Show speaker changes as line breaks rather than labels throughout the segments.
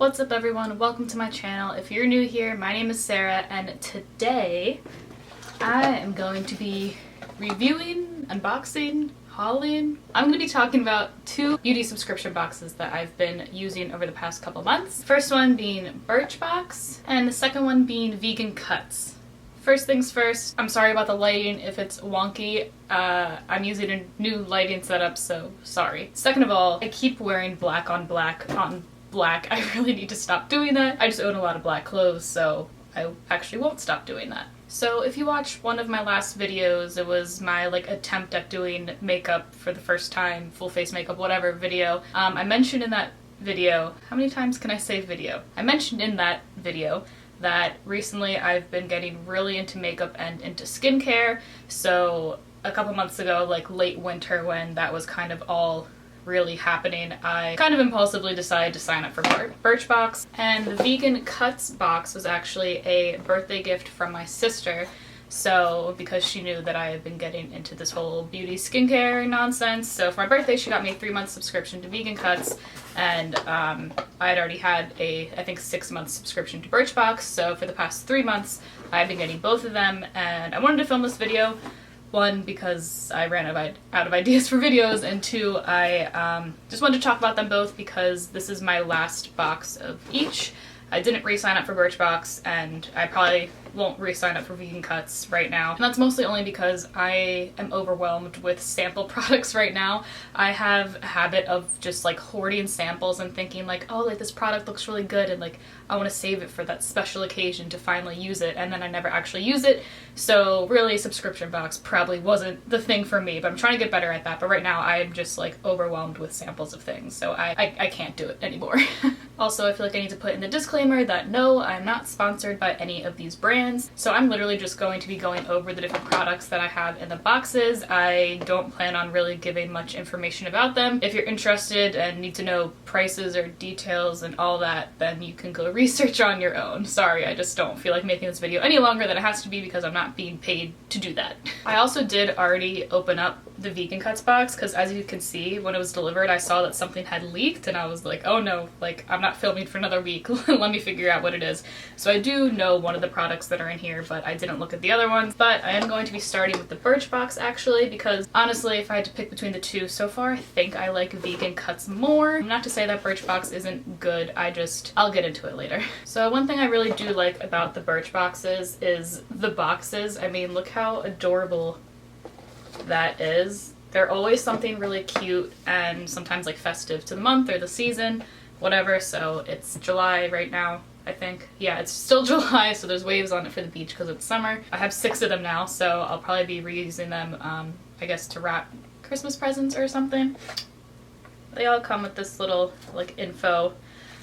What's up everyone? Welcome to my channel. If you're new here, my name is Sarah and today I am going to be reviewing, unboxing, hauling. I'm going to be talking about two beauty subscription boxes that I've been using over the past couple months. First one being Birchbox and the second one being Vegancuts. First things first, I'm sorry about the lighting if it's wonky. I'm using a new lighting setup, so sorry. Second of all, I keep wearing black on black on black. I really need to stop doing that. I just own a lot of black clothes, so I actually won't stop doing that. So if you watched one of my last videos, it was my attempt at doing makeup for the first time, full face makeup, whatever video. I mentioned in that video, how many times can I say video? I mentioned in that video that recently I've been getting really into makeup and into skincare. So a couple months ago, late winter when that was kind of all really happening, I kind of impulsively decided to sign up for Birchbox. And the Vegancuts box was actually a birthday gift from my sister. So because she knew that I had been getting into this whole beauty skincare nonsense, so for my birthday she got me a 3-month subscription to Vegancuts, and I had already had a, I think, 6-month subscription to Birchbox, so for the past 3 months I've been getting both of them, and I wanted to film this video. One, because I ran out of ideas for videos, and two, I just wanted to talk about them both because this is my last box of each. I didn't re-sign up for Birchbox, and I probably won't re-sign up for Vegancuts right now. And that's mostly only because I am overwhelmed with sample products right now. I have a habit of just hoarding samples and thinking oh, this product looks really good, and I want to save it for that special occasion to finally use it, and then I never actually use it. So really, subscription box probably wasn't the thing for me, but I'm trying to get better at that. But right now I'm just overwhelmed with samples of things, so I can't do it anymore. Also, I feel like I need to put in the disclaimer that no, I'm not sponsored by any of these brands, so I'm literally just going to be going over the different products that I have in the boxes. I don't plan on really giving much information about them. If you're interested and need to know prices or details and all that, then you can go research on your own. Sorry, I just don't feel like making this video any longer than it has to be because I'm not being paid to do that. I also did already open up the Vegancuts box because, as you can see, when it was delivered I saw that something had leaked and I was like, oh no, I'm not filming for another week. Let me figure out what it is. So I do know one of the products that are in here, but I didn't look at the other ones. But I am going to be starting with the Birchbox actually, because honestly, if I had to pick between the two so far, I think I like Vegancuts more. Not to say that Birchbox isn't good, I'll get into it later. So one thing I really do like about the Birchboxes is the boxes. I mean, look how adorable that is. They're always something really cute and sometimes festive to the month or the season, whatever. So it's July right now, I think. Yeah, it's still July, so there's waves on it for the beach because it's summer. I have 6 of them now, so I'll probably be reusing them, I guess, to wrap Christmas presents or something. They all come with this little info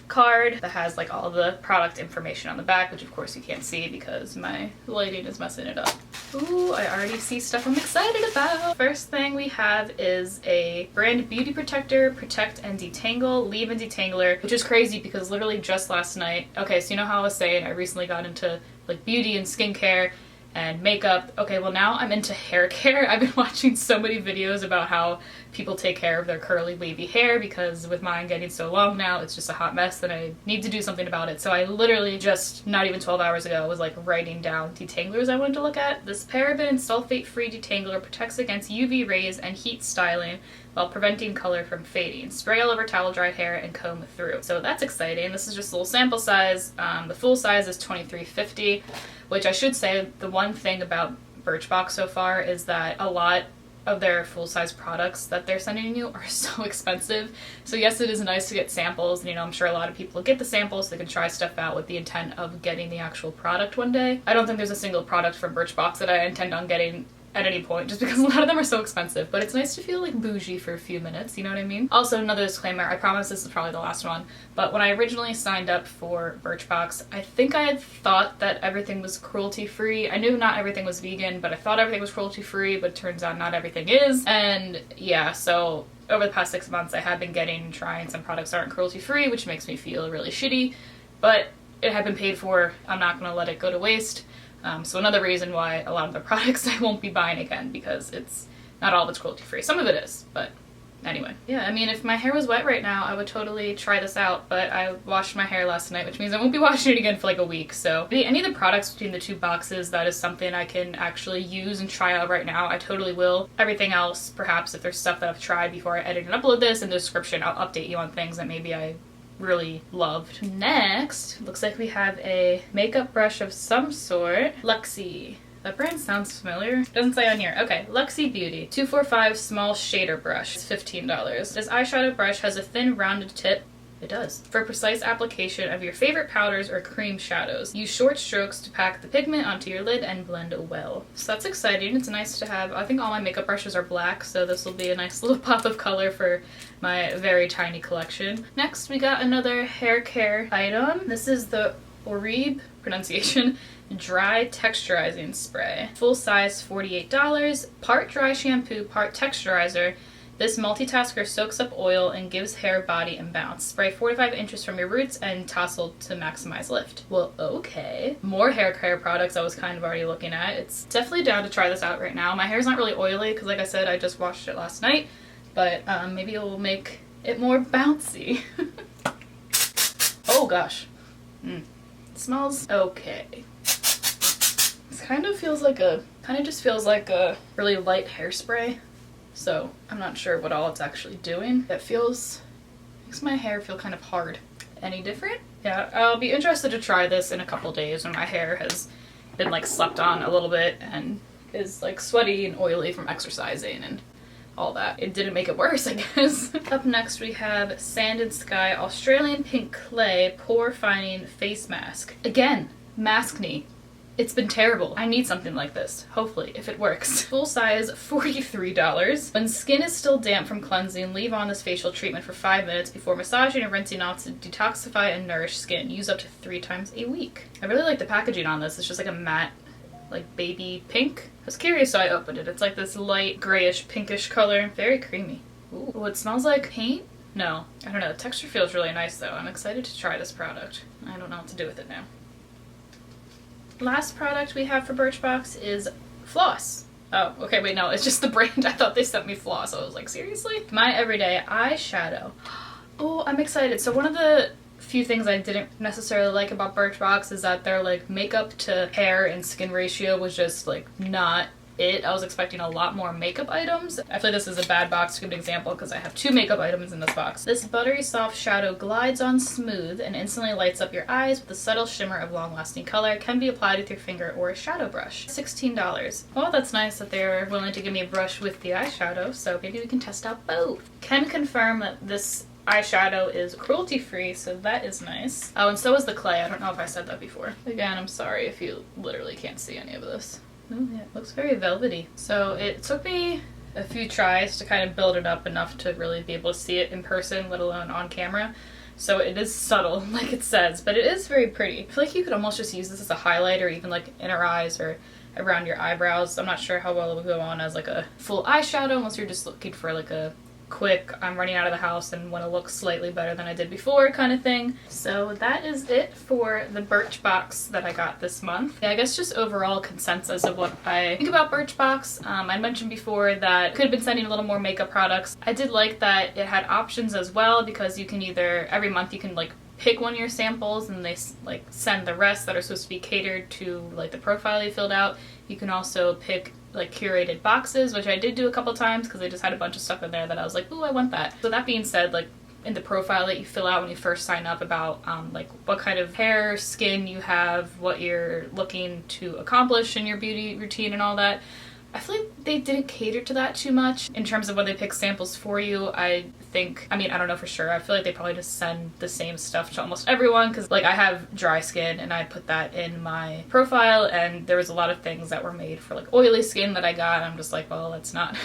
card that has all the product information on the back, which of course you can't see because my lighting is messing it up. Ooh, I already see stuff I'm excited about. First thing we have is a brand beauty protector, Protect and Detangle Leave-In Detangler, which is crazy because literally just last night, okay, so you know how I was saying I recently got into beauty and skincare and makeup. Okay, well now I'm into hair care. I've been watching so many videos about how people take care of their curly wavy hair because with mine getting so long now, it's just a hot mess and I need to do something about it. So I literally just, not even 12 hours ago, was writing down detanglers I wanted to look at. This paraben and sulfate-free detangler protects against UV rays and heat styling while preventing color from fading. Spray all over towel dry hair and comb through. So that's exciting. This is just a little sample size. The full size is $23.50, which I should say the one thing about Birchbox so far is that a lot of their full-size products that they're sending you are so expensive. So yes, it is nice to get samples, and I'm sure a lot of people get the samples so they can try stuff out with the intent of getting the actual product one day. I don't think there's a single product from Birchbox that I intend on getting at any point, just because a lot of them are so expensive, but it's nice to feel bougie for a few minutes, you know what I mean? Also, another disclaimer, I promise this is probably the last one, but when I originally signed up for Birchbox, I think I had thought that everything was cruelty-free. I knew not everything was vegan, but I thought everything was cruelty-free, but it turns out not everything is. And yeah, so over the past 6 months, I have been trying some products that aren't cruelty-free, which makes me feel really shitty, but it had been paid for. I'm not gonna let it go to waste. So another reason why a lot of the products I won't be buying again, because it's not all of it's cruelty free. Some of it is, but Anyway, yeah, I mean, if my hair was wet right now, I would totally try this out, but I washed my hair last night, which means I won't be washing it again for like a week, so any of the products between the 2 boxes, that is something I can actually use and try out right now, I totally will. Everything else, perhaps if there's stuff that I've tried before I edit and upload this, in the description I'll update you on things that maybe I really loved. Next, looks like we have a makeup brush of some sort. Luxie. That brand sounds familiar. Doesn't say on here. Okay, Luxie Beauty. 245 small shader brush. It's $15. This eyeshadow brush has a thin rounded tip. It does. For precise application of your favorite powders or cream shadows. Use short strokes to pack the pigment onto your lid and blend well. So that's exciting. It's nice to have. I think all my makeup brushes are black, so this will be a nice little pop of color for my very tiny collection. Next, we got another hair care item. This is the Oribe pronunciation dry texturizing spray. Full size, $48. Part dry shampoo, part texturizer. This multitasker soaks up oil and gives hair body and bounce. Spray 45 inches from your roots and tousle to maximize lift. Well, okay. More hair care products I was kind of already looking at. It's definitely down to try this out right now. My hair's not really oily because, like I said, I just washed it last night, but maybe it will make it more bouncy. Oh gosh. It smells okay. This kind of just feels like a really light hairspray. So I'm not sure what all it's actually doing. It makes my hair feel kind of hard. Any different? Yeah, I'll be interested to try this in a couple days when my hair has been like slept on a little bit and is like sweaty and oily from exercising and all that. It didn't make it worse, I guess. Up next we have Sand and Sky Australian Pink Clay Pore Fining Face Mask. Again, maskne. It's been terrible. I need something like this, hopefully, if it works. Full size, $43. When skin is still damp from cleansing, leave on this facial treatment for 5 minutes before massaging and rinsing off to detoxify and nourish skin. Use up to 3 times a week. I really like the packaging on this. It's just like a matte, like baby pink. I was curious, so I opened it. It's like this light grayish pinkish color. Very creamy. Ooh, it smells like paint? No, I don't know. The texture feels really nice though. I'm excited to try this product. I don't know what to do with it now. Last product we have for Birchbox is floss. Oh, okay, wait, no, it's just the brand. I thought they sent me floss. I was like, seriously? My everyday eyeshadow. Oh, I'm excited. So one of the few things I didn't necessarily like about Birchbox is that their like makeup to hair and skin ratio was just like not it. I was expecting a lot more makeup items. I feel like this is a bad box to give an example because I have 2 makeup items in this box. This buttery soft shadow glides on smooth and instantly lights up your eyes with a subtle shimmer of long-lasting color. Can be applied with your finger or a shadow brush. $16. Well, that's nice that they're willing to give me a brush with the eyeshadow, so maybe we can test out both. Can confirm that this eyeshadow is cruelty free, so that is nice. Oh, and so is the clay. I don't know if I said that before. Again, I'm sorry if you literally can't see any of this. Oh yeah, it looks very velvety. So it took me a few tries to kind of build it up enough to really be able to see it in person, let alone on camera. So it is subtle, like it says, but it is very pretty. I feel like you could almost just use this as a highlight or even like inner eyes or around your eyebrows. I'm not sure how well it would go on as like a full eyeshadow unless you're just looking for like a quick, I'm running out of the house and want to look slightly better than I did before kind of thing. So that is it for the Birchbox that I got this month. Yeah, I guess just overall consensus of what I think about Birchbox. I mentioned before that could have been sending a little more makeup products. I did like that it had options as well because you can either, every month you can like pick one of your samples and they like send the rest that are supposed to be catered to like the profile you filled out. You can also pick like curated boxes, which I did do a couple times because they just had a bunch of stuff in there that I was like, ooh, I want that. So that being said, like in the profile that you fill out when you first sign up about like what kind of hair, skin you have, what you're looking to accomplish in your beauty routine and all that, I feel like they didn't cater to that too much in terms of when they pick samples for you. I don't know for sure. I feel like they probably just send the same stuff to almost everyone because like I have dry skin and I put that in my profile and there was a lot of things that were made for like oily skin that I got. I'm just like, well, that's not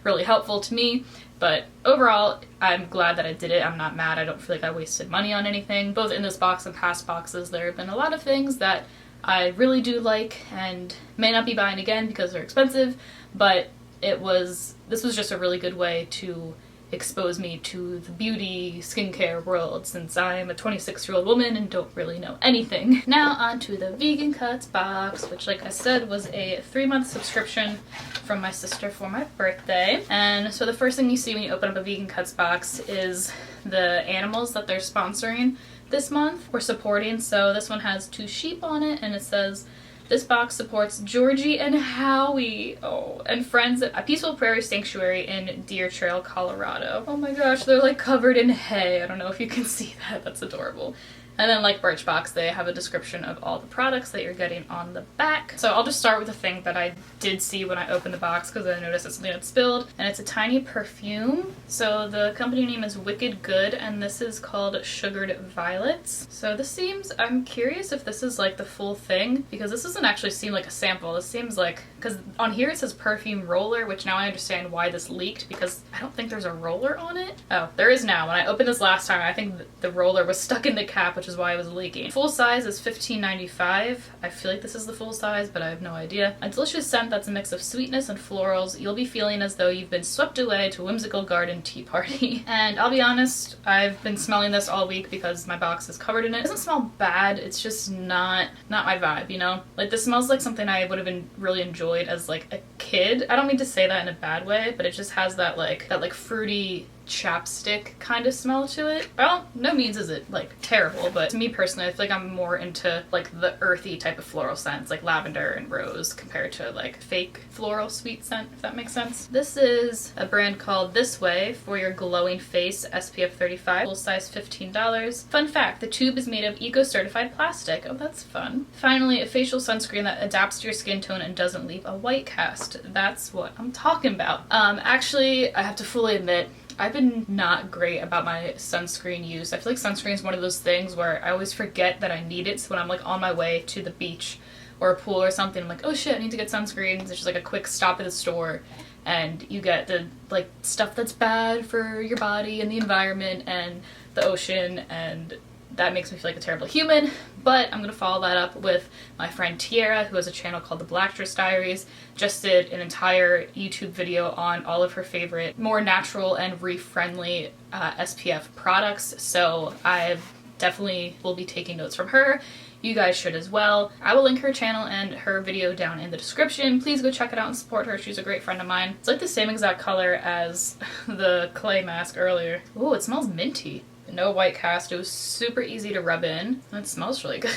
really helpful to me. But overall, I'm glad that I did it. I'm not mad. I don't feel like I wasted money on anything. Both in this box and past boxes, there have been a lot of things that I really do like and may not be buying again because they're expensive, but this was just a really good way to expose me to the beauty skincare world, since I'm a 26-year-old woman and don't really know anything. Now on to the Vegancuts box, which, like I said, was a 3-month subscription from my sister for my birthday. And so the first thing you see when you open up a Vegancuts box is the animals that they're sponsoring this month or supporting. So this one has 2 sheep on it, and it says, "This box supports Georgie and Howie, and friends at a peaceful prairie sanctuary in Deer Trail, Colorado." Oh my gosh, they're like covered in hay. I don't know if you can see that. That's adorable. And then, like Birchbox, they have a description of all the products that you're getting on the back. So I'll just start with the thing that I did see when I opened the box, because I noticed it's something that spilled, and it's a tiny perfume. So the company name is Wicked Good, and this is called Sugared Violets. So this seems, I'm curious if this is like the full thing, because this doesn't actually seem like a sample. This seems like, because on here it says perfume roller, which now I understand why this leaked, because I don't think there's a roller on it. Oh, there is now. When I opened this last time, I think the roller was stuck in the cap, which is why it was leaking. Full size is $15.95. I feel like this is the full size, but I have no idea. A delicious scent that's a mix of sweetness and florals. You'll be feeling as though you've been swept away to a whimsical garden tea party. And I'll be honest, I've been smelling this all week because my box is covered in it. It doesn't smell bad, it's just not my vibe, you know? Like, this smells like something I would have been really enjoyed as like a kid. I don't mean to say that in a bad way, but it just has that like fruity chapstick kind of smell to it. Well, no means is it like terrible, but to me personally, I feel like I'm more into like the earthy type of floral scents, like lavender and rose, compared to like fake floral sweet scent, if that makes sense. This is a brand called This Way for your glowing face, SPF 35, full size $15. Fun fact, the tube is made of eco-certified plastic. Oh, that's fun. Finally, a facial sunscreen that adapts to your skin tone and doesn't leave a white cast. That's what I'm talking about. Actually, I have to fully admit, I've been not great about my sunscreen use. I feel like sunscreen is one of those things where I always forget that I need it. So when I'm like on my way to the beach or a pool or something, I'm like, oh shit, I need to get sunscreen. It's just like a quick stop at the store, and you get the like stuff that's bad for your body and the environment and the ocean, and that makes me feel like a terrible human. But I'm gonna follow that up with my friend Tiara, who has a channel called The Black Dress Diaries. Just did an entire YouTube video on all of her favorite, more natural and reef-friendly SPF products. So I definitely will be taking notes from her. You guys should as well. I will link her channel and her video down in the description. Please go check it out and support her. She's a great friend of mine. It's like the same exact color as the clay mask earlier. Ooh, it smells minty. No white cast. It was super easy to rub in, and it smells really good.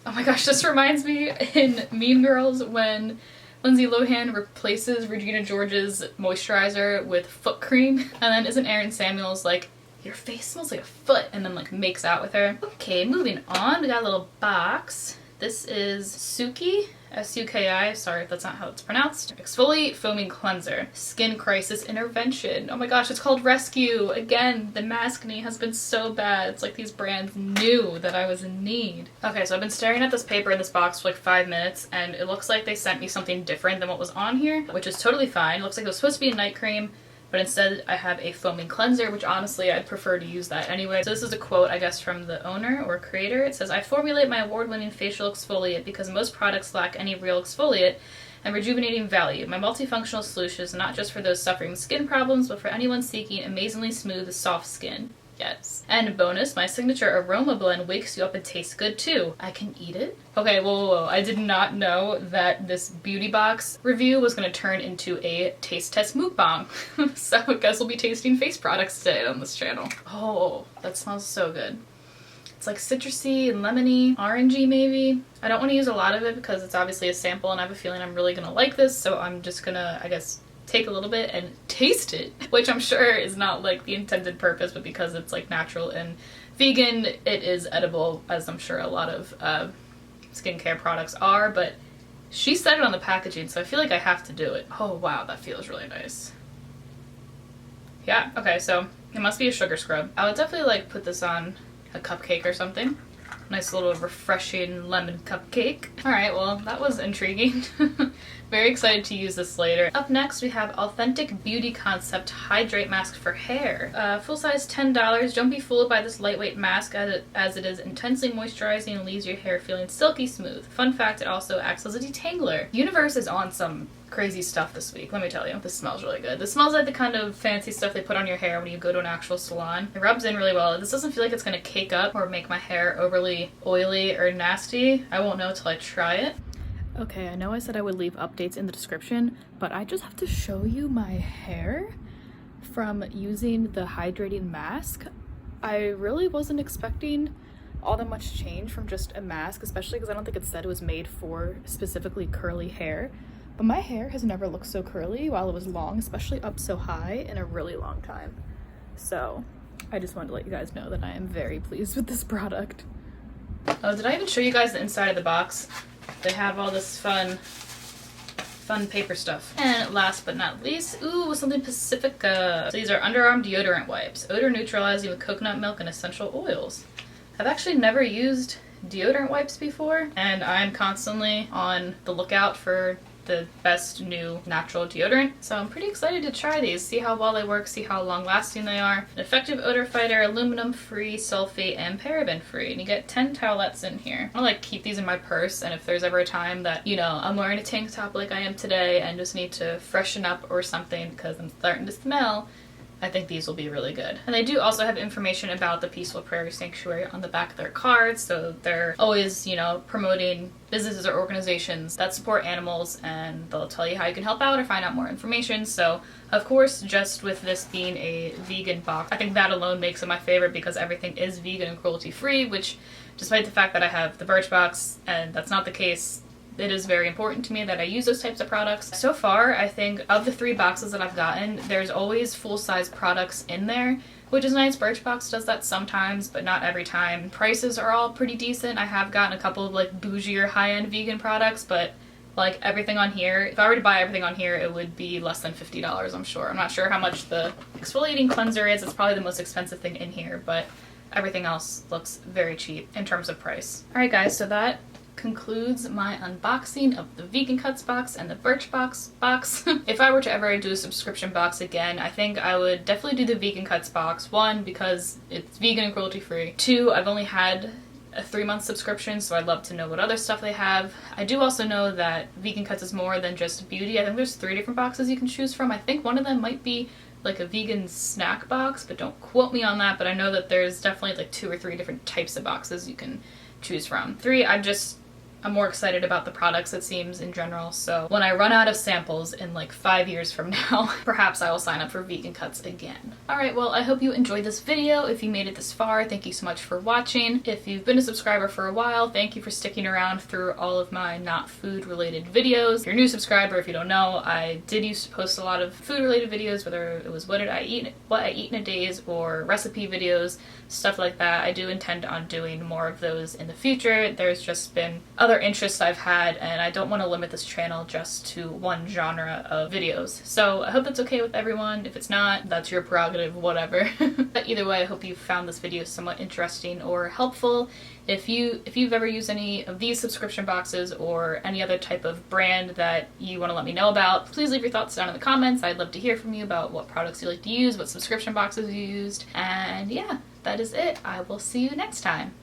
Oh my gosh, this reminds me in Mean Girls when Lindsay Lohan replaces Regina George's moisturizer with foot cream, and then isn't Erin Samuels like, "Your face smells like a foot," and then like makes out with her. Okay, moving on, we got a little box. This is Suki, S-U-K-I, sorry if that's not how it's pronounced. Exfoliate Foaming Cleanser. Skin Crisis Intervention. Oh my gosh, it's called Rescue. Again, the maskne has been so bad. It's like these brands knew that I was in need. Okay, so I've been staring at this paper in this box for like 5 minutes, and it looks like they sent me something different than what was on here, which is totally fine. It looks like it was supposed to be a night cream, but instead I have a foaming cleanser, which honestly I'd prefer to use that anyway. So this is a quote, I guess, from the owner or creator. It says, "I formulate my award-winning facial exfoliate because most products lack any real exfoliate and rejuvenating value. My multifunctional solution is not just for those suffering skin problems, but for anyone seeking amazingly smooth, soft skin." Yes. And bonus, my signature aroma blend wakes you up and tastes good too. I can eat it? Okay, whoa. I did not know that this beauty box review was going to turn into a taste test mukbang. So I guess we'll be tasting face products today on this channel. Oh, that smells so good. It's like citrusy and lemony, orangey maybe. I don't want to use a lot of it because it's obviously a sample and I have a feeling I'm really going to like this, so I'm just gonna, I guess, take a little bit and taste it, which I'm sure is not like the intended purpose, but because it's like natural and vegan, it is edible, as I'm sure a lot of skincare products are, but she said it on the packaging, so I feel like I have to do it. Oh wow, that feels really nice. Yeah, okay, so it must be a sugar scrub. I would definitely like put this on a cupcake or something. Nice little refreshing lemon cupcake. Alright, well, that was intriguing. Very excited to use this later. Up next, we have Authentic Beauty Concept Hydrate Mask for Hair. Full size $10. Don't be fooled by this lightweight mask as it is intensely moisturizing and leaves your hair feeling silky smooth. Fun fact, it also acts as a detangler. Universe is on some crazy stuff this week. Let me tell you, this smells really good. This smells like the kind of fancy stuff they put on your hair when you go to an actual salon. It rubs in really well. This doesn't feel like it's gonna cake up or make my hair overly oily or nasty. I won't know till I try it. Okay, I know I said I would leave updates in the description, but I just have to show you my hair from using the hydrating mask. I really wasn't expecting all that much change from just a mask, especially because I don't think it said it was made for specifically curly hair. But my hair has never looked so curly while it was long, especially up so high, in a really long time. So I just wanted to let you guys know that I am very pleased with this product. Oh, did I even show you guys the inside of the box? They have all this fun paper stuff. And last but not least, ooh, something Pacifica. So these are underarm deodorant wipes, odor neutralizing with coconut milk and essential oils. I've actually never used deodorant wipes before, and I'm constantly on the lookout for the best new natural deodorant. So I'm pretty excited to try these, see how well they work, see how long lasting they are. An effective odor fighter, aluminum free, sulfate, and paraben free. And you get 10 towelettes in here. I like keep these in my purse, and if there's ever a time that, you know, I'm wearing a tank top like I am today and just need to freshen up or something because I'm starting to smell, I think these will be really good. And they do also have information about the Peaceful Prairie Sanctuary on the back of their cards, so they're always, you know, promoting businesses or organizations that support animals, and they'll tell you how you can help out or find out more information. So of course, just with this being a vegan box, I think that alone makes it my favorite because everything is vegan and cruelty free, which despite the fact that I have the Birchbox and that's not the case, it is very important to me that I use those types of products. So far, I think of the 3 boxes that I've gotten, there's always full-size products in there, which is nice. Birchbox does that sometimes, but not every time. Prices are all pretty decent. I have gotten a couple of like bougier high-end vegan products, but like everything on here, if I were to buy everything on here, it would be less than $50, I'm sure. I'm not sure how much the exfoliating cleanser is. It's probably the most expensive thing in here, but everything else looks very cheap in terms of price. All right, guys, so that concludes my unboxing of the Vegancuts box and the Birchbox box. If I were to ever do a subscription box again, I think I would definitely do the Vegancuts box. 1, because it's vegan and cruelty free. 2, I've only had a 3-month subscription, so I'd love to know what other stuff they have. I do also know that Vegancuts is more than just beauty. I think there's 3 different boxes you can choose from. I think one of them might be like a vegan snack box, but don't quote me on that. But I know that there's definitely like 2 or 3 different types of boxes you can choose from. 3, I'm more excited about the products, it seems, in general, so when I run out of samples in like 5 years from now, perhaps I will sign up for Vegancuts again. Alright, well, I hope you enjoyed this video. If you made it this far, thank you so much for watching. If you've been a subscriber for a while, thank you for sticking around through all of my not food related videos. If you're a new subscriber, if you don't know, I did used to post a lot of food related videos, whether it was what I eat in a days or recipe videos, stuff like that. I do intend on doing more of those in the future. There's just been other interests I've had, and I don't want to limit this channel just to one genre of videos. So I hope that's okay with everyone. If it's not, that's your prerogative, whatever. But either way, I hope you found this video somewhat interesting or helpful. If you've ever used any of these subscription boxes or any other type of brand that you want to let me know about, please leave your thoughts down in the comments. I'd love to hear from you about what products you like to use, what subscription boxes you used, and yeah, that is it. I will see you next time.